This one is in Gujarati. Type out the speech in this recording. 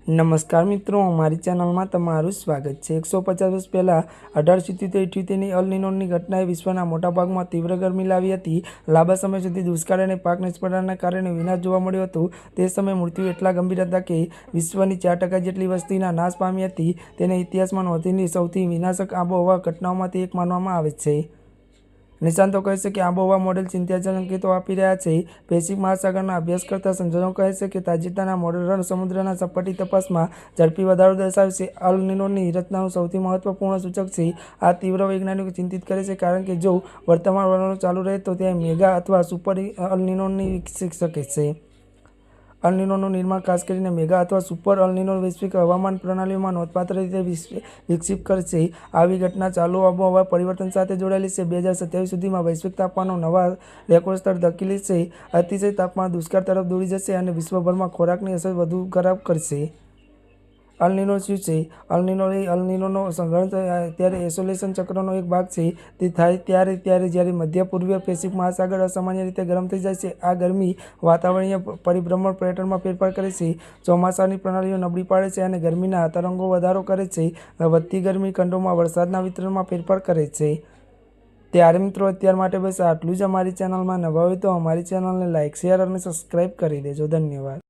નમસ્કાર મિત્રો, અમારી ચેનલમાં તમારું સ્વાગત છે। 150 વર્ષ પહેલાં 1877-78ની અલ નીનોની ઘટનાએ વિશ્વના મોટાભાગમાં તીવ્ર ગરમી લાવી હતી। લાંબા સમય સુધી દુષ્કાળ અને પાક નિષ્ફળતાના કારણે વિનાશ જોવા મળ્યો હતો। તે સમયે મૃત્યુ એટલા ગંભીર હતા કે વિશ્વની 4% જેટલી વસ્તીના નાશ પામી હતી। તેને ઇતિહાસમાં નોંધેલી સૌથી વિનાશક આબોહવા ઘટનાઓમાંથી એક માનવામાં આવે છે। નિષ્ણાતો કહે છે કે આબોહવા મોડેલ ચિંતાજનક સંકેતો આપી રહ્યા છે। પેસિફિક મહાસાગરના અભ્યાસ કરતા સંશોધકો કહે છે કે તાજેતરના મોડેલ સમુદ્રના સપાટી તપાસમાં ઝડપી વધારો દર્શાવે છે। અલ નીનોની રચનાનું સૌથી મહત્વપૂર્ણ સૂચક છે। આ તીવ્ર વૈજ્ઞાનિકો ચિંતિત કરે છે કારણ કે જો વર્તમાન વલણો ચાલુ રહે તો તે મેગા અથવા સુપર અલ નીનોની વિકસી શકે છે। અલ નીનોનું નિર્માણ ખાસ કરીને મેગા અથવા સુપર અલ નીનો વૈશ્વિક હવામાન પ્રણાલીઓમાં નોંધપાત્ર રીતે વિક્ષેપ કરશે। આવી ઘટના ચાલુ આબોહવા પરિવર્તન સાથે જોડાયેલી છે। 2027 સુધીમાં વૈશ્વિક તાપમાનનો નવા રેકોર્ડ સ્તર ધકેલી છે। અતિશય તાપમાન દુષ્કાળ તરફ દોરી જશે અને વિશ્વભરમાં ખોરાકની અસર વધુ ખરાબ કરશે। અલ નીનો શું છે? અલ નીનોનો સંઘર્ષ ત્યારે એસોલેશન ચક્રનો એક ભાગ છે। તે થાય ત્યારે જ્યારે મધ્ય પૂર્વીય પેસિફિક મહાસાગર અસામાન્ય રીતે ગરમ થઈ જાય છે। આ ગરમી વાતાવરણીય પરિભ્રમણ પેટર્નમાં ફેરફાર કરે છે, ચોમાસાની પ્રણાલીઓ નબળી પાડે છે અને ગરમીના તરંગો વધારો કરે છે। વધતી ગરમી ખંડોમાં વરસાદના વિતરણમાં ફેરફાર કરે છે। ત્યારે મિત્રો, અત્યાર માટે બસ આટલું જ। અમારી ચેનલમાં નવા હોય તો અમારી ચેનલને લાઇક, શેર અને સબસ્ક્રાઈબ કરી દેજો। ધન્યવાદ।